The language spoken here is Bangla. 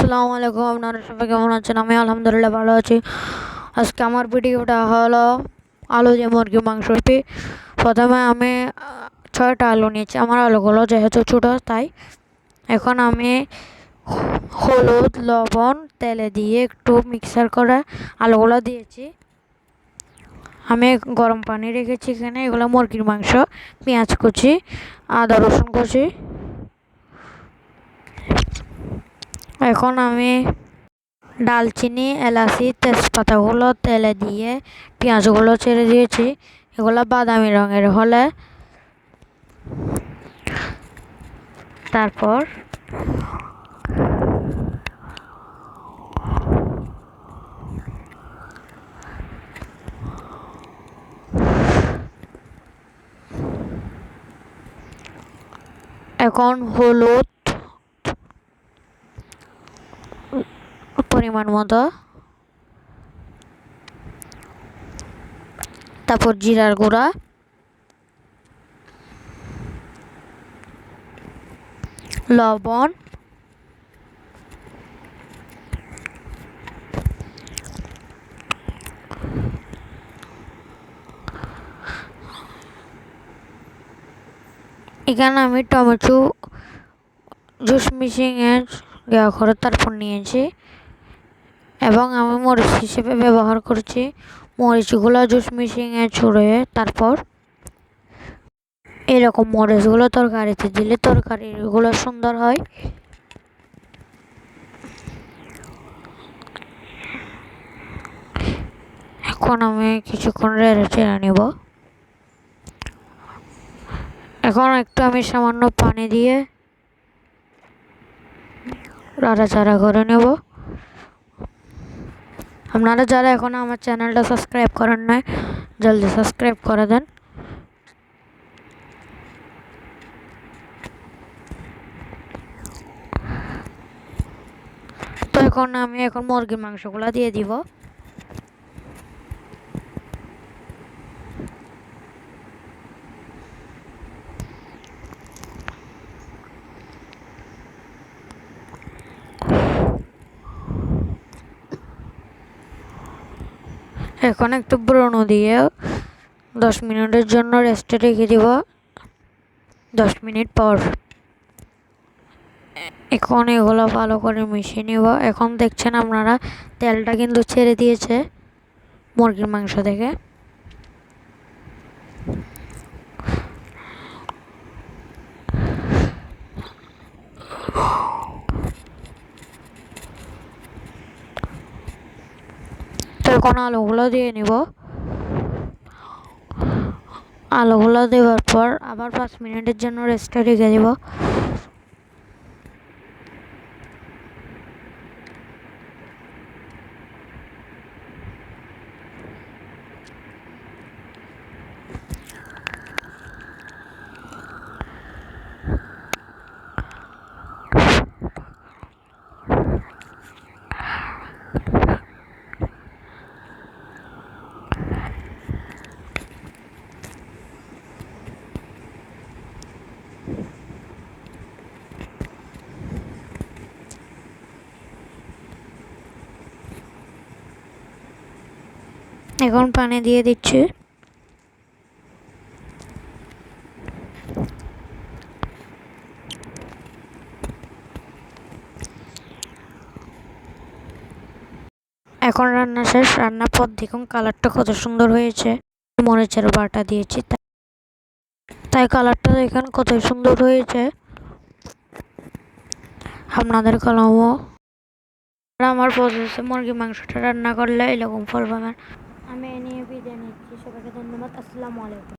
আসসালামু আলাইকুম। আপনারা সবাই কেমন আছেন? আমি আলহামদুলিল্লাহ ভালো আছি। আজকে আমার ভিডিওটা হলো আলু দিয়ে মুরগির মাংস। প্রথমে আমি 6টা আলু নিয়েছি। আমার আলুগুলো যেহেতু ছোটো তাই এখন আমি হলুদ, লবণ, তেলে দিয়ে একটু মিক্সার করে আলুগুলো দিয়েছি। আমি গরম পানি রেখেছি এখানে। এগুলো মুরগির মাংস, পেঁয়াজ কুচি, আদা রসুন কুচি। এখন আমি ডালচিনি, এলাচি, তেজপাতাগুলো তেলে দিয়ে পেঁয়াজগুলো ছেড়ে দিয়েছি। এগুলো বাদামি রঙের হলে তারপর এখন হলুদ পরিমাণ মতো, তারপর জিরার গুঁড়া, লবণ, এখানে আমি টমেটো জুস মিশিয়ে দেওয়া করে তারপর নিয়েছি এবং আমি মরিচ হিসেবে ব্যবহার করছি। মরিচগুলো জুস মিশিয়ে ছুঁড়ে তারপর এরকম মরিচগুলো তরকারিতে দিলে তরকারিগুলো সুন্দর হয়। এখন আমি কিছুক্ষণ নেড়ে চেড়ে নেব। এখন একটু আমি সামান্য পানি দিয়ে নাড়াচাড়া করে নেব। আপনারা যারা এখন আমার চ্যানেলটা সাবস্ক্রাইব করেন নাই, জলদি সাবস্ক্রাইব করে দেন। তো আমি এখন মুরগির মাংসগুলো দিয়ে দিব। এখন একটু ব্রণ দিয়ে 10 মিনিটের জন্য রেস্টে রেখে দিব। 10 মিনিট পর এখন এগুলো ভালো করে মিশিয়ে নিব। এখন দেখছেন আপনারা তেলটা কিন্তু ছেড়ে দিয়েছে মুরগির মাংস থেকে। তো এখন আলুগুলো দিয়ে নিব। আলুগুলো দেওয়ার পর আবার 5 মিনিটের জন্য রেস্টে রেখে দিব। এখন পানি দিয়ে দিচ্ছি। এখন রান্না শেষ। রান্নার পর দেখুন কালারটা কত সুন্দর হয়েছে। মরিচের বাটা দিয়েছি তাই কালারটা দেখেন কত সুন্দর হয়েছে। আপনাদের কলমও আমার প্রসেসে মুরগি মাংসটা রান্না করলে এরকম ফল পাবেন। আমি এ নিয়ে বিদায় নিচ্ছি। সবাইকে ধন্যবাদ। আসসালামু আলাইকুম।